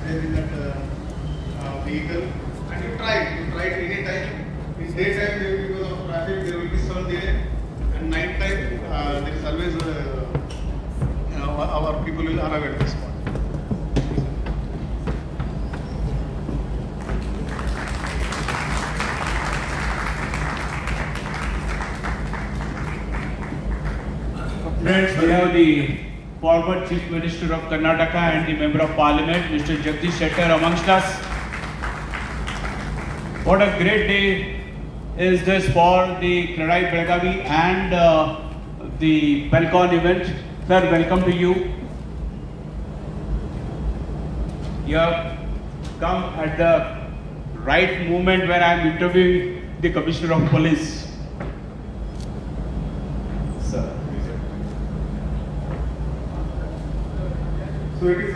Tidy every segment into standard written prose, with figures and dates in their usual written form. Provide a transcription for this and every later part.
there in that vehicle, and you try any time. In daytime, because of traffic, there will be some delay, and night time, there is always our people will arrive at this spot. Friends, we have the former Chief Minister of Karnataka and the Member of Parliament, Mr. Jagdish Shettar, amongst us. What a great day is this for the CREDAI Belagavi and the Belcon event. Sir, welcome to you. You have come at the right moment where I am interviewing the Commissioner of Police. Sir. So it is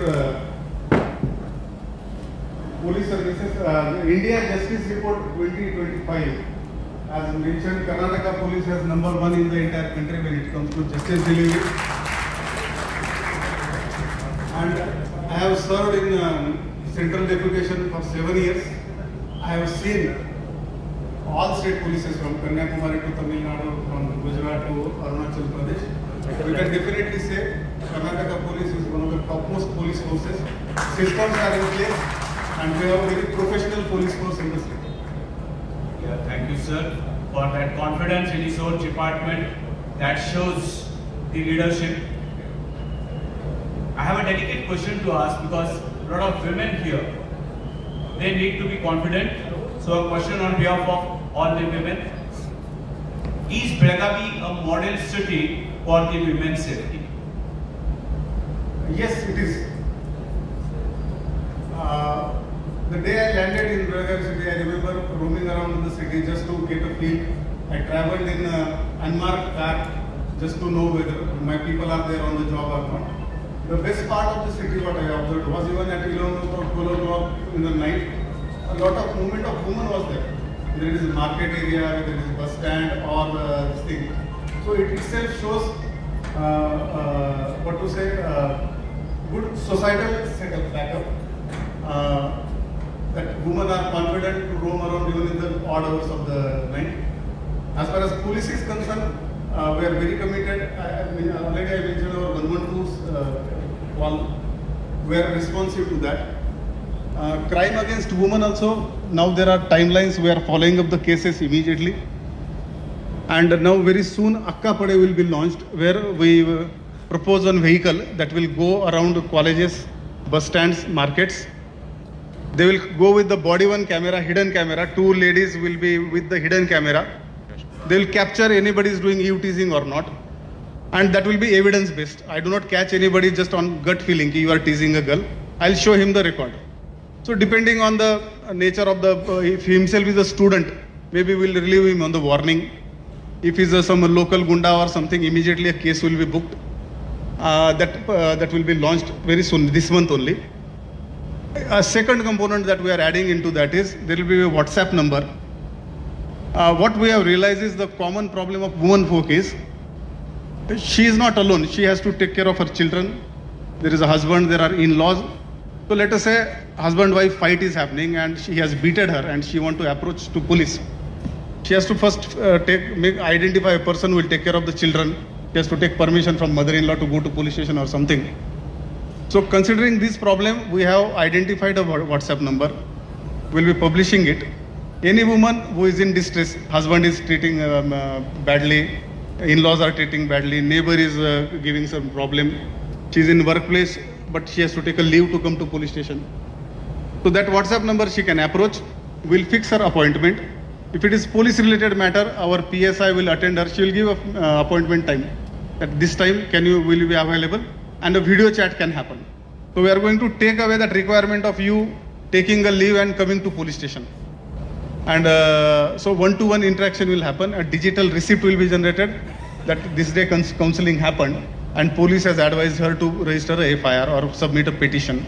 Police Services, India Justice Report 2025. As mentioned, Karnataka Police has #1 in the entire country when it comes to justice delivery. And I have served in Central Deputation for 7 years. I have seen all state polices from Kanyakumari to Tamil Nadu, from Gujarat to Arunachal Pradesh. We can definitely say Karnataka Police is one of the topmost police forces. Systems are in place, and we have a very professional police force in the state. Yeah, thank you, sir, for that confidence in his own department. That shows the leadership. I have a delicate question to ask because a lot of women here, they need to be confident. So a question on behalf of all the women. Is Belagavi a model city for the women's safety? Yes, it is. The day I landed in Belagavi city, I remember roaming around in the city just to get a feel. I traveled in an unmarked car just to know whether my people are there on the job or not. The best part of the city, what I observed, was even at 11 or 12 o'clock in the night, a lot of movement of women was there. There is a market area, whether it is bus stand or this thing. So it itself shows, what to say, good societal setup, backup. That women are confident to roam around even in the odd hours of the night. As far as police is concerned, we are very committed. Already I mentioned our 112's wall. We are responsive to that. Crime against women also, now there are timelines, we are following up the cases immediately. And now very soon Akka Pade will be launched, where we propose one vehicle that will go around colleges, bus stands, markets. They will go with the body-worn camera, hidden camera. 2 ladies will be with the hidden camera. They will capture anybody is doing eve-teasing or not. And that will be evidence-based. I do not catch anybody just on gut feeling you are teasing a girl. I'll show him the record. So depending on the nature of the, if he himself is a student, maybe we'll relieve him on the warning. If he's some local gunda or something, immediately a case will be booked. That will be launched very soon, this month only. A second component that we are adding into that is there will be a WhatsApp number. What we have realized is the common problem of women folk is she is not alone. She has to take care of her children. There is a husband, there are in-laws. So let us say husband-wife fight is happening and she has beaten her and she want to approach to police. She has to first identify a person who will take care of the children. She has to take permission from mother-in-law to go to police station or something. So considering this problem, we have identified a WhatsApp number. We'll be publishing it. Any woman who is in distress, husband is treating badly, in-laws are treating badly, neighbor is giving some problem. She is in workplace, but she has to take a leave to come to police station. So that WhatsApp number she can approach. We'll fix her appointment. If it is police-related matter, our PSI will attend her. She will give an appointment time. At this time, will you be available? And a video chat can happen. So we are going to take away that requirement of you taking a leave and coming to police station. And so one-to-one interaction will happen. A digital receipt will be generated that this day counseling happened, and police has advised her to register a FIR or submit a petition.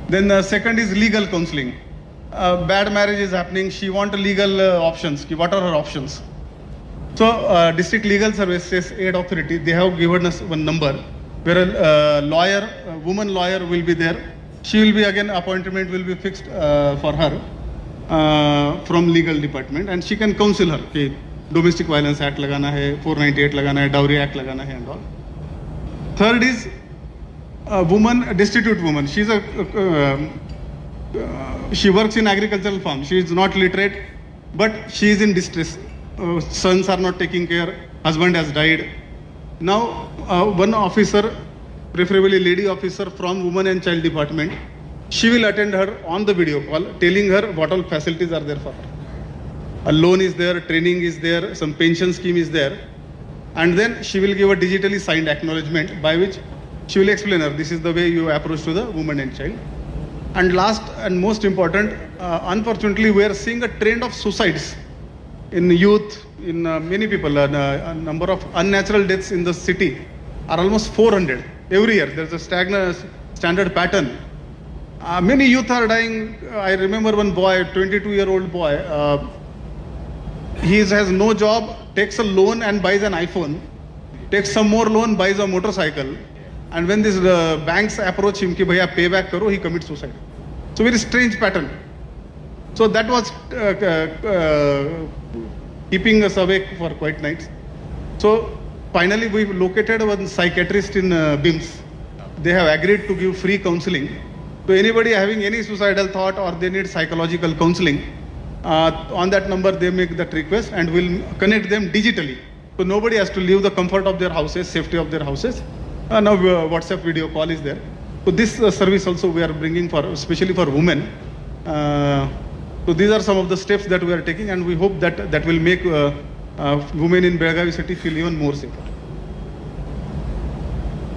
Then the second is legal counseling. Bad marriage is happening. She wants legal options. What are her options? So District Legal Services Aid Authority, they have given us one number where a lawyer, a woman lawyer will be there she will be again, appointment will be fixed for her from legal department, and she can counsel her कि domestic violence act लगाना है, 498 लगाना है, dowry act लगाना है and all. Third is a woman, a destitute woman. She works in agricultural farm. She is not literate, but she is in distress. Sons are not taking care. Husband has died. Now, one officer, preferably lady officer from Women and Child Department, she will attend her on the video call, telling her what all facilities are there for her. A loan is there, training is there, some pension scheme is there, and then she will give a digitally signed acknowledgement by which she will explain her, this is the way you approach to the woman and child. And last and most important, unfortunately, we are seeing a trend of suicides in youth, in many people. A number of unnatural deaths in the city are almost 400 every year. There's a standard pattern. Many youth are dying. I remember one boy, 22-year-old boy. He has no job, takes a loan and buys an iPhone, takes some more loan, buys a motorcycle, and when these banks approach him कि भैया pay back करो, he commits suicide. So very strange pattern. So that was keeping us awake for quite nights. So finally we located one psychiatrist in BIMS. They have agreed to give free counseling to anybody having any suicidal thought or they need psychological counseling. On that number they make that request and we'll connect them digitally. So nobody has to leave the comfort of their houses, safety of their houses. Now WhatsApp video call is there. So this service also we are bringing for, especially for women. So these are some of the steps that we are taking, and we hope that that will make women in Belagavi city feel even more safer.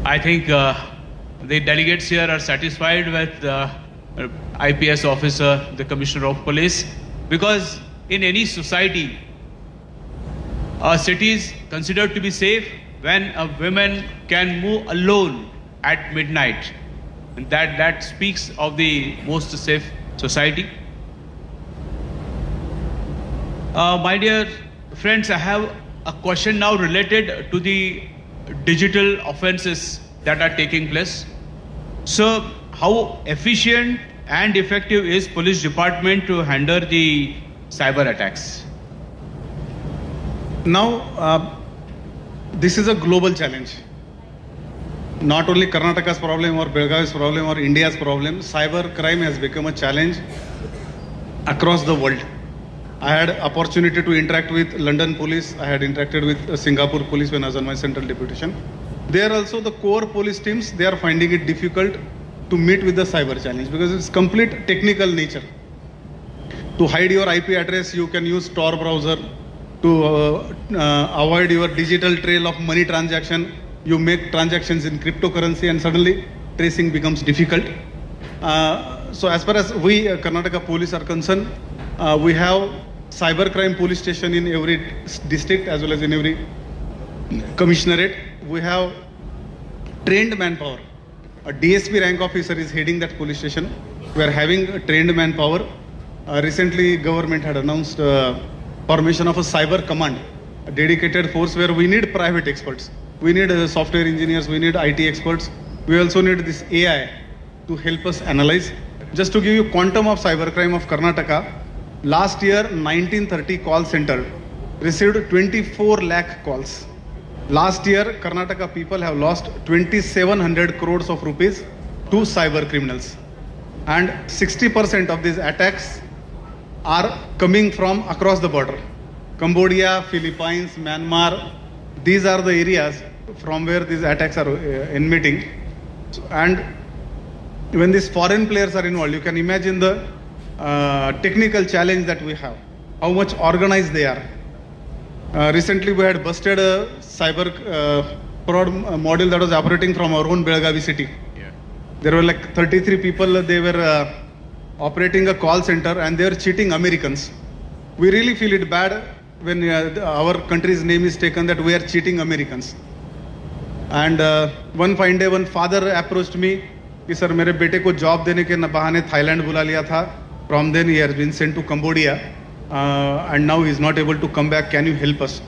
I think the delegates here are satisfied with the IPS officer, the Commissioner of Police, because in any society, a city is considered to be safe when a woman can move alone at midnight. And that speaks of the most safe society. My dear friends, I have a question now related to the digital offenses that are taking place. So, how efficient and effective is police department to handle the cyber attacks? Now, this is a global challenge. Not only Karnataka's problem or Belagavi's problem or India's problem, cyber crime has become a challenge across the world. I had opportunity to interact with London police. I had interacted with Singapore police when I was on my central deputation. There also the core police teams, they are finding it difficult to meet with the cyber challenge because it's complete technical nature. To hide your IP address, you can use Tor browser. To avoid your digital trail of money transaction, you make transactions in cryptocurrency and suddenly tracing becomes difficult. So as far as we Karnataka police are concerned, we have cybercrime police station in every district as well as in every commissionerate. We have trained manpower. A DSP rank officer is heading that police station. We are having a trained manpower. Recently government had announced formation of a cyber command, a dedicated force where we need private experts. We need software engineers, we need IT experts. We also need this AI to help us analyze. Just to give you quantum of cybercrime of Karnataka, last year 1930 call center received 24 lakh calls. Last year Karnataka people have lost 2700 crores of rupees to cyber criminals. And 60% of these attacks are coming from across the border. Cambodia, Philippines, Myanmar, these are the areas from where these attacks are emitting. And when these foreign players are involved, you can imagine the technical challenge that we have, how much organized they are. Recently we had busted a cyber fraud model that was operating from our own Belagavi city. Yeah. There were like 33 people, they were operating a call center and they were cheating Americans. We really feel it bad when our country's name is taken that we are cheating Americans. And one fine day, one father approached me, कि sir मेरे बेटे को job देने के बहाने Thailand बुला लिया था. From then he has been sent to Cambodia and now he is not able to come back. Can you help us?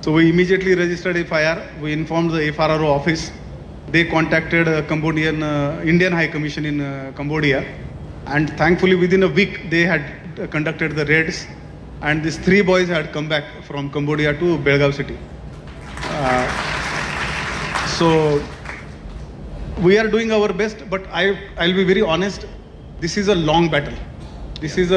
So we immediately registered FIR. We informed the FRRO office. they contacted Indian High Commission in Cambodia, and thankfully within a week they had conducted the raids, and these 3 boys had come back from Cambodia to Belgaum city. So we are doing our best, but I'll be very honest, this is a long battle. This is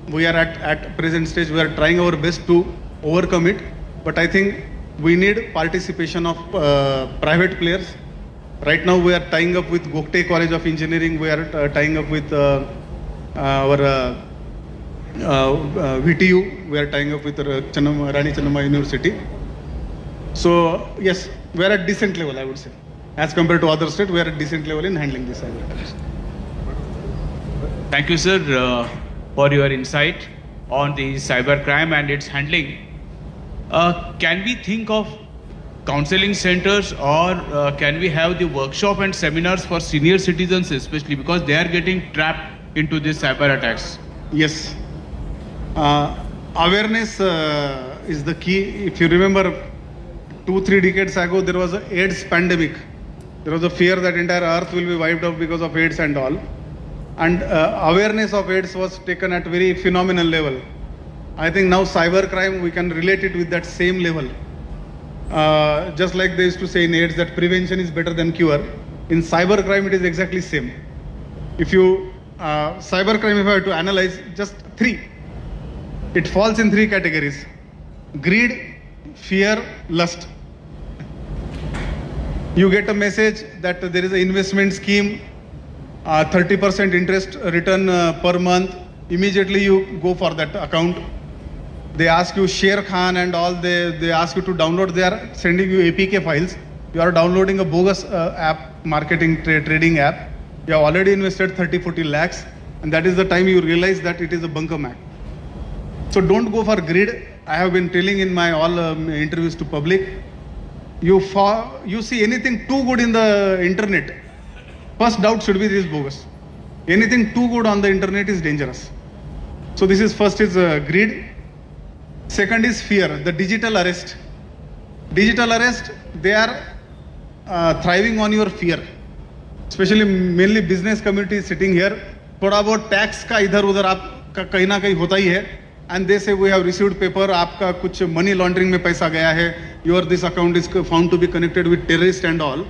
we are at present stage, we are trying our best to overcome it, but I think we need participation of private players. Right now we are tying up with Gokte College of Engineering, we are tying up with our VTU, we are tying up with Rani Channamma University. So yes, we are at decent level, I would say. As compared to other states, we are at decent level in handling this cyber attacks. Thank you, sir, for your insight on the cyber crime and its handling. Can we think of counseling centers, or can we have the workshop and seminars for senior citizens especially, because they are getting trapped into these cyber attacks? Yes. Awareness is the key. If you remember, 2-3 decades ago, there was an AIDS pandemic. There was a fear that entire earth will be wiped out because of AIDS and all. And awareness of AIDS was taken at very phenomenal level. I think now cyber crime, we can relate it with that same level. Just like they used to say in AIDS that prevention is better than cure. In cyber crime, it is exactly same. If you, cyber crime, if I have to analyze, just 3. It falls in 3 categories: greed, fear, lust. You get a message that there is an investment scheme, 30% interest return per month. Immediately you go for that account. They ask you Sher Khan and all, they ask you to download. They are sending you APK files. You are downloading a bogus app, marketing trading app. You have already invested 30-40 lakhs, and that is the time you realize that it is a bunker app. So don't go for greed. I have been telling in my all interviews to public, you see anything too good in the internet, first doubt should be this is bogus. Anything too good on the internet is dangerous. So this is first is greed. Second is fear, the digital arrest. Digital arrest, they are thriving on your fear. Especially mainly business community is sitting here. थोड़ा बहुत tax का इधर उधर आपका कहीं ना कहीं होता ही है. And they say we have received paper, आपका कुछ money laundering में पैसा गया है. Your this account is found to be connected with terrorist and all.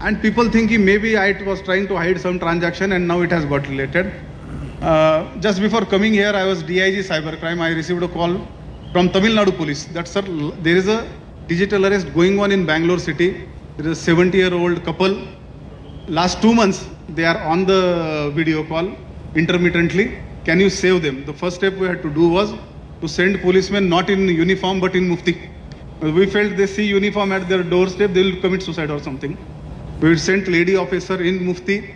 And people think maybe I was trying to hide some transaction and now it has got related. Just before coming here, I was DIG cybercrime. I received a call from Tamil Nadu police that sir, there is a digital arrest going on in Bangalore city. There is a 70-year-old couple. Last 2 months, they are on the video call intermittently. Can you save them? The first step we had to do was to send policemen not in uniform but in mufti. We felt they see uniform at their doorstep, they will commit suicide or something. We sent lady officer in mufti,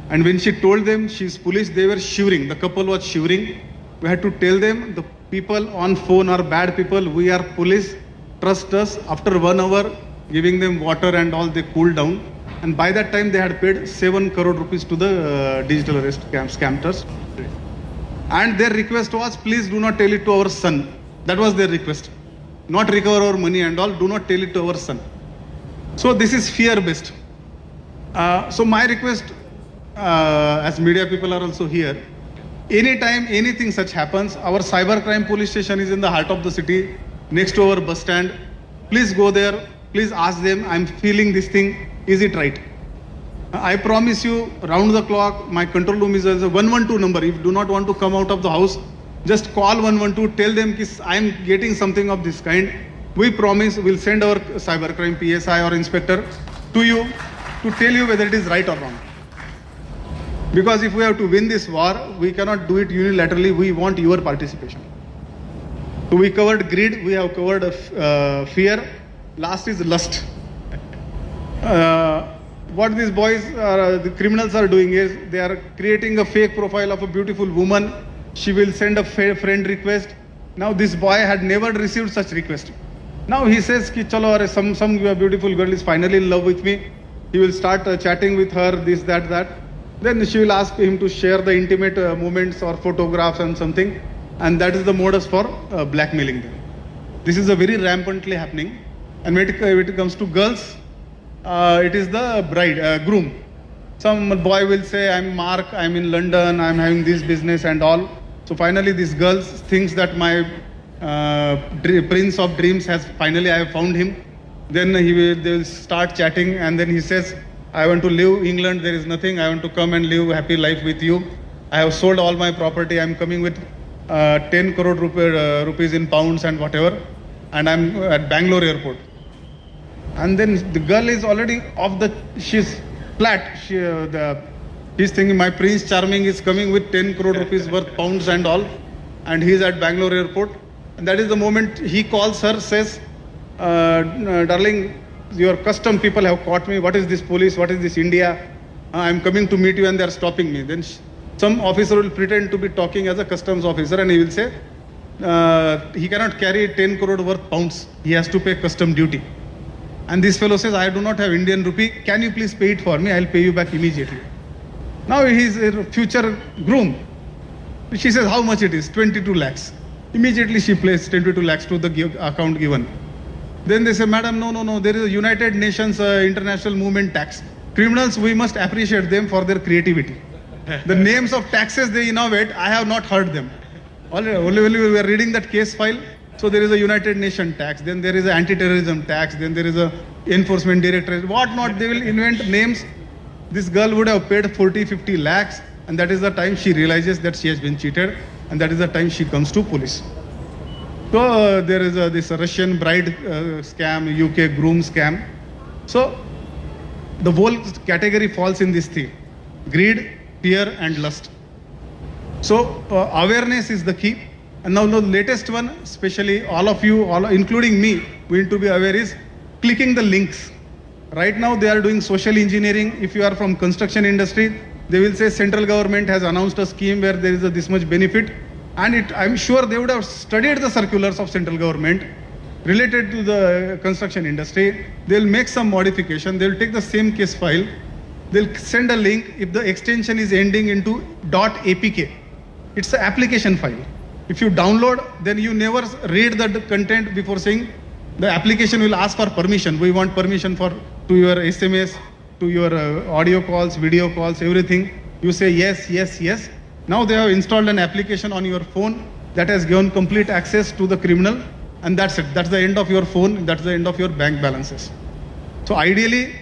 and when she told them she is police, they were shivering. The couple was shivering. We had to tell them the people on phone are bad people. We are police. Trust us. After 1 hour, giving them water and all, they cooled down. And by that time, they had paid 7 crore rupees to the digital arrest scammers. And their request was, please do not tell it to our son. That was their request. Not recover our money and all. Do not tell it to our son. So this is fear-based. So my request, as media people are also here, anytime anything such happens, our cybercrime police station is in the heart of the city, next to our bus stand. Please go there. Please ask them, I'm feeling this thing. Is it right? I promise you, round the clock, my control room is a 112 number. If you do not want to come out of the house, just call 112, tell them I am getting something of this kind. We promise we'll send our cybercrime PSI or inspector to you to tell you whether it is right or wrong. Because if we have to win this war, we cannot do it unilaterally. We want your participation. So we covered greed, we have covered fear. Last is lust. What these boys, the criminals are doing is they are creating a fake profile of a beautiful woman. She will send a friend request. Now this boy had never received such request. Now he says, ki, chalo, some beautiful girl is finally in love with me. He will start chatting with her, this, that. Then she will ask him to share the intimate moments or photographs and something. And that is the modus for blackmailing them. This is a very rampantly happening. And when it comes to girls, it is the bride, groom. Some boy will say, I'm Mark, I'm in London, I'm having this business and all. So finally this girl thinks that my prince of dreams has finally, I have found him. Then they will start chatting and then he says, I want to leave England, there is nothing, I want to come and live a happy life with you. I have sold all my property, I'm coming with 10 crore rupees in pounds and whatever. And I'm at Bangalore airport. And then the girl is already she's flat. He's thinking my Prince Charming is coming with 10 crore rupees worth pounds and all. And he's at Bangalore airport. And that is the moment he calls her, says, darling, your custom people have caught me. What is this police? What is this India? I'm coming to meet you and they are stopping me. Then some officer will pretend to be talking as a customs officer and he will say, he cannot carry 10 crore worth pounds. He has to pay custom duty. And this fellow says, I do not have Indian rupee. Can you please pay it for me? I'll pay you back immediately. Now he is a future groom. She says, how much it is? 22 lakhs. Immediately she places 22 lakhs to the account given. Then they say, madam, no, there is a United Nations international movement tax. Criminals, we must appreciate them for their creativity. The names of taxes they innovate, I have not heard them. Only we are reading that case file. So there is a United Nations tax, then there is an anti-terrorism tax, then there is a enforcement directorate, what not, they will invent names. This girl would have paid 40-50 lakhs and that is the time she realizes that she has been cheated and that is the time she comes to police. So there is this Russian bride scam, UK groom scam. So the whole category falls in this thing: greed, fear and lust. So awareness is the key. And now the latest one, especially all of you, including me, we need to be aware is clicking the links. Right now they are doing social engineering. If you are from construction industry, they will say central government has announced a scheme where there is this much benefit. And I'm sure they would have studied the circulars of central government related to the construction industry. They'll make some modification. They'll take the same case file. They'll send a link if the extension is ending into .apk. It's an application file. If you download, then you never read the content before saying the application will ask for permission. We want permission to your SMS, to your audio calls, video calls, everything. You say yes, yes, yes. Now they have installed an application on your phone that has given complete access to the criminal, and that's it. That's the end of your phone. That's the end of your bank balances. So ideally,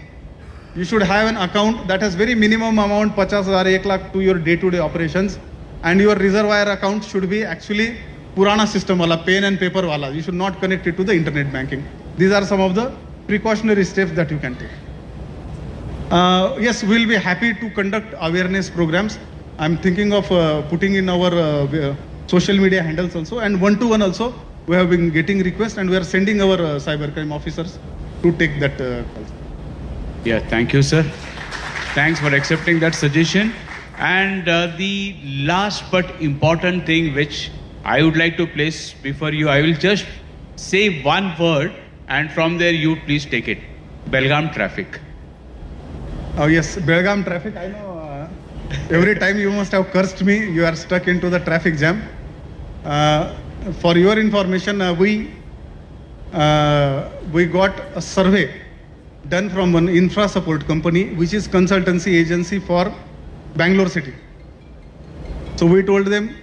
you should have an account that has very minimum amount, 50,000, 1 lakh to your day-to-day operations. And your reservoir account should be actually Purana system wala, pen and paper wala. You should not connect it to the internet banking. These are some of the precautionary steps that you can take. Yes, we'll be happy to conduct awareness programs. I'm thinking of putting in our social media handles also, and one-to-one also. We have been getting requests and we are sending our cybercrime officers to take that call. Yeah, thank you, sir. Thanks for accepting that suggestion. And the last but important thing which I would like to place before you, I will just say one word and from there you please take it. Belgaum traffic. Oh yes, Belgaum traffic. I know every time you must have cursed me, you are stuck into the traffic jam. For your information, we got a survey done from an infra support company, which is consultancy agency for Bangalore city. So we told them,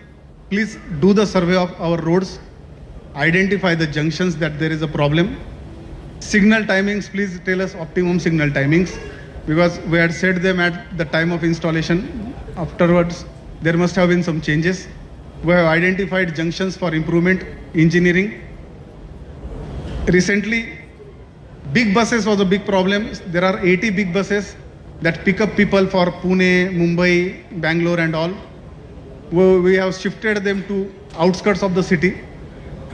please do the survey of our roads, identify the junctions that there is a problem. Signal timings, please tell us optimum signal timings, because we had said them at the time of installation. Afterwards, there must have been some changes. We have identified junctions for improvement, engineering. Recently, big buses was a big problem. There are 80 big buses that pick up people for Pune, Mumbai, Bangalore and all. We have shifted them to outskirts of the city.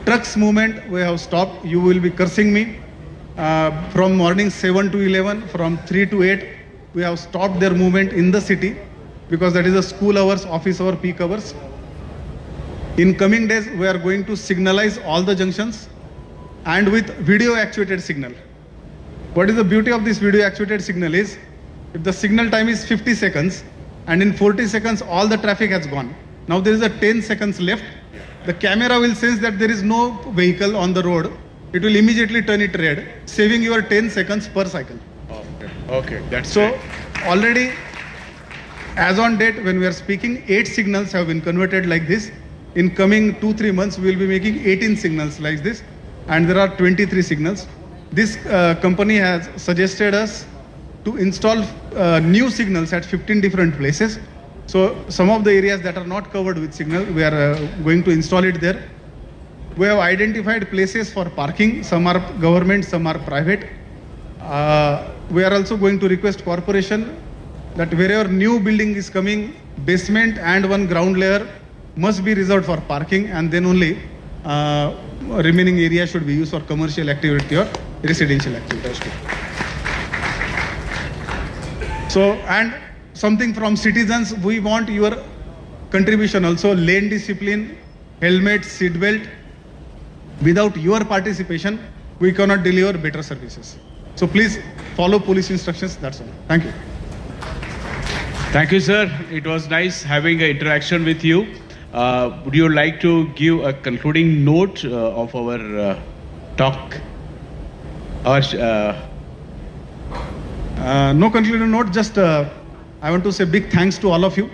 Trucks movement we have stopped. You will be cursing me. From morning 7 to 11, from 3 to 8, we have stopped their movement in the city because that is the school hours, office hour, peak hours. In coming days, we are going to signalize all the junctions and with video actuated signal. What is the beauty of this video actuated signal is, if the signal time is 50 seconds and in 40 seconds all the traffic has gone. Now there is a 10 seconds left. The camera will sense that there is no vehicle on the road. It will immediately turn it red, saving your 10 seconds per cycle. Okay, that's So great. already, as on date, when we are speaking, 8 signals have been converted like this. In coming 2-3 months, we will be making 18 signals like this, and there are 23 signals. This company has suggested us to install new signals at 15 different places. So some of the areas that are not covered with signal, we are going to install it there. We have identified places for parking. Some are government, some are private. We are also going to request corporation that wherever new building is coming, basement and one ground layer must be reserved for parking, and then only remaining area should be used for commercial activity or residential activity. So, and something from citizens, we want your contribution also. Lane discipline, helmet, seat belt. Without your participation, we cannot deliver better services. So please follow police instructions. That's all. Thank you. Thank you, sir. It was nice having an interaction with you. Would you like to give a concluding note of our talk? Or, No concluding note, just I want to say big thanks to all of you.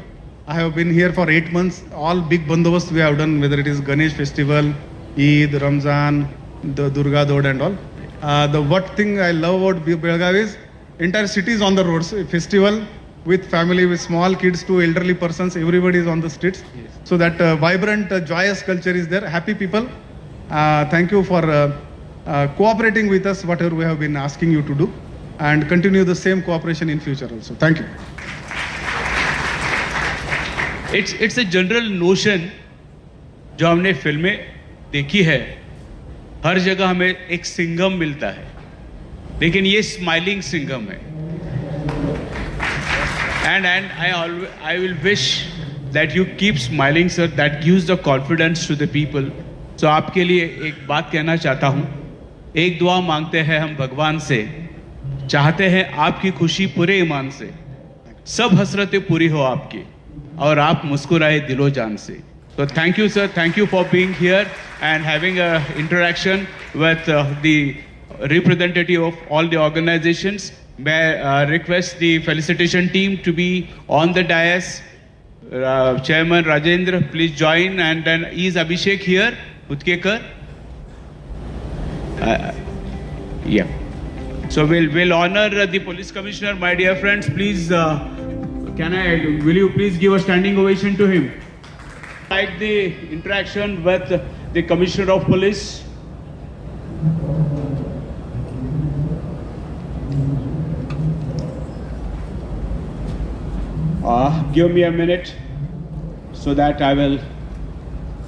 I have been here for 8 months. All big bandobast we have done, whether it is Ganesh festival, Eid, Ramzan, the Durga Dod and all. The what thing I love about Belgavi is entire city is on the roads. Festival with family, with small kids to elderly persons, everybody is on the streets. Yes. So that vibrant, joyous culture is there. Happy people. Thank you for cooperating with us, whatever we have been asking you to do, and continue the same cooperation in future also. Thank you. it's a general notion जो हमने फिल्में देखी है, हर जगह हमें एक सिंघम मिलता है, लेकिन ये स्माइलिंग सिंघम है. And I will wish that you keep smiling, sir. That gives the confidence to the people. So आपके लिए एक बात कहना चाहता हूँ. एक दुआ मांगते हैं हम भगवान से, चाहते हैं आपकी खुशी पूरे ईमान से, सब हसरतें पूरी हो आपकी, और आप मुस्कुराए दिलो जान से. So thank you, sir. Thank you for being here and having a interaction with the representative of all the organizations. May I request the felicitation team to be on the dais. Chairman Rajendra, please join, and then is Abhishek here, Utkekar? Yeah. So we'll honor the police commissioner, my dear friends. Please, will you please give a standing ovation to him? Like the interaction with the commissioner of police. Give me a minute so that I will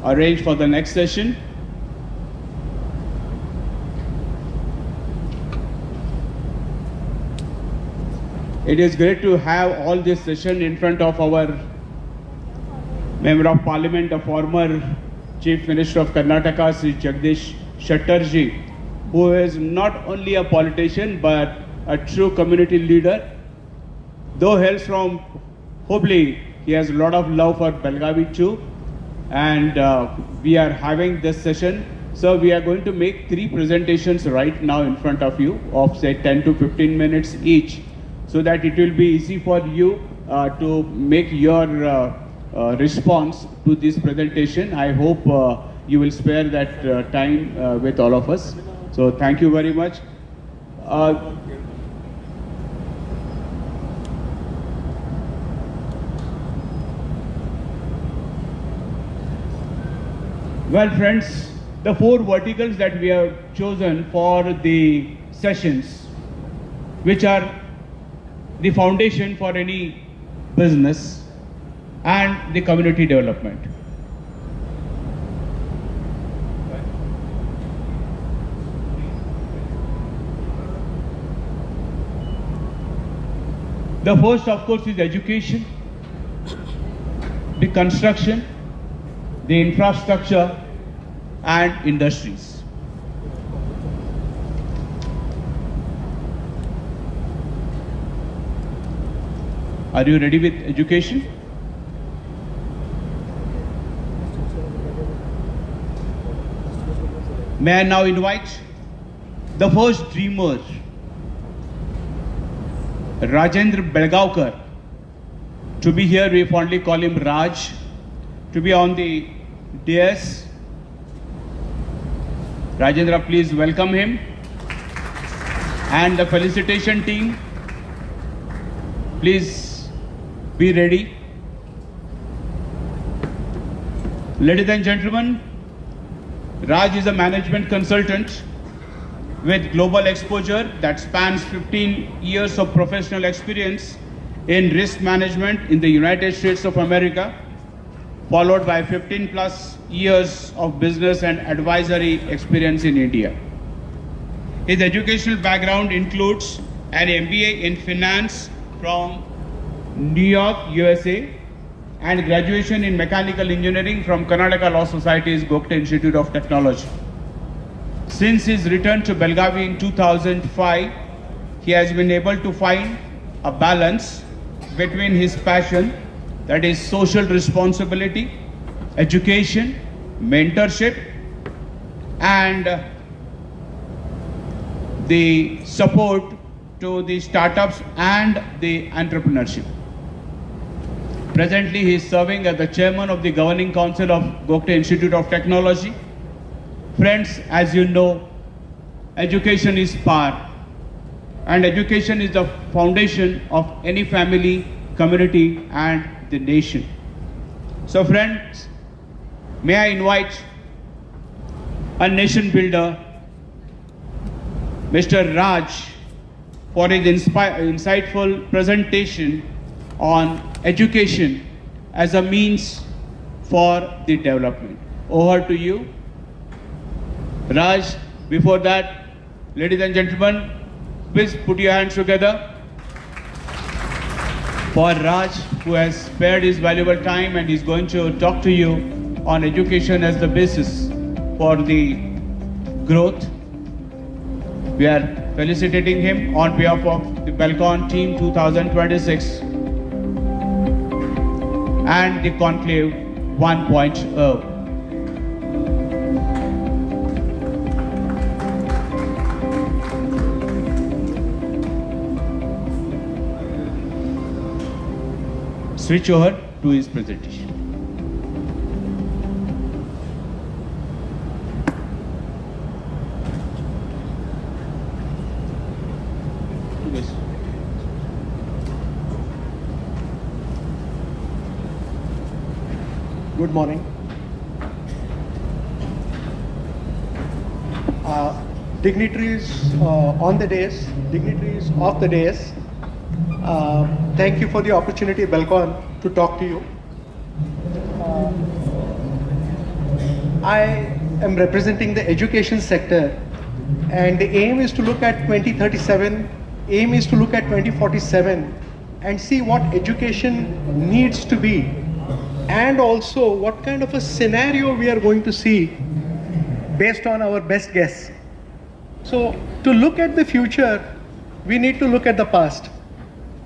arrange for the next session. It is great to have all this session in front of our Member of Parliament, the former Chief Minister of Karnataka, Sri Jagdish Shettarji, who is not only a politician but a true community leader. Though hails from Hubli, he has a lot of love for Belgavi too, and we are having this session. So we are going to make 3 presentations right now in front of you of say 10 to 15 minutes each, so that it will be easy for you to make your response to this presentation. I hope you will spare that time with all of us. So thank you very much. Well, friends, the 4 verticals that we have chosen for the sessions, which are the foundation for any business and the community development. The first, of course, is education, the construction, the infrastructure, and industries. Are you ready with education? May I now invite the first dreamer, Rajendra Belgaonkar to be here. We fondly call him Raj, to be on the dais. Rajendra, please welcome him. And the felicitation team, please be ready. Ladies and gentlemen, Raj is a management consultant with global exposure that spans 15 years of professional experience in risk management in the United States of America, followed by 15 plus years of business and advisory experience in India. His educational background includes an MBA in finance from New York, USA, and graduation in mechanical engineering from Karnataka Law Society's Gokte Institute of Technology. Since his return to Belgavi in 2005, he has been able to find a balance between his passion, that is social responsibility, education, mentorship, and the support to the startups and the entrepreneurship. Presently, he is serving as the chairman of the governing council of Gokte Institute of Technology. Friends, as you know, education is power, and education is the foundation of any family, community, and the nation. So friends, may I invite a nation builder, Mr. Raj, for his insightful presentation on education as a means for the development. Over to you, Raj. Before that, ladies and gentlemen, please put your hands together for Raj, who has spared his valuable time and is going to talk to you on education as the basis for the growth. We are felicitating him on behalf of the Belcon Team 2026 and the Conclave 1.0. Switch over to his presentation. Yes. Good morning. Dignitaries on the dais, dignitaries of the dais, thank you for the opportunity, Belcon, to talk to you. I am representing the education sector, and the aim is to look at 2037, aim is to look at 2047 and see what education needs to be, and also what kind of a scenario we are going to see based on our best guess. So to look at the future, we need to look at the past.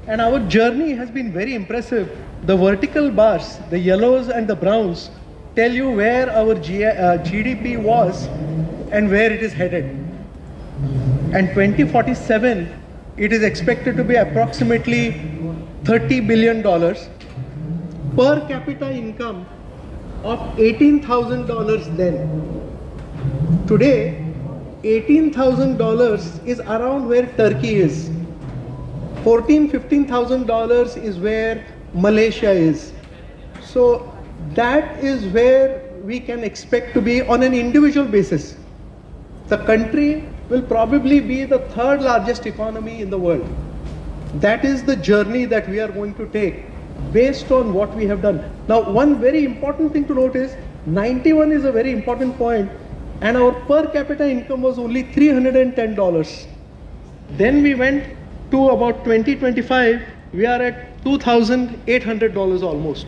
And our journey has been very impressive. The vertical bars, the yellows and the browns, tell you where our GDP was and where it is headed. And 2047, it is expected to be approximately $30 billion, per capita income of $18,000 then. Today, $18,000 is around where Turkey is. $15,000 is where Malaysia is. So that is where we can expect to be on an individual basis. The country will probably be the third largest economy in the world. That is the journey that we are going to take based on what we have done. Now, one very important thing to note is 91 is a very important point, and our per capita income was only $310. Then we went to about 2025, we are at $2,800 almost.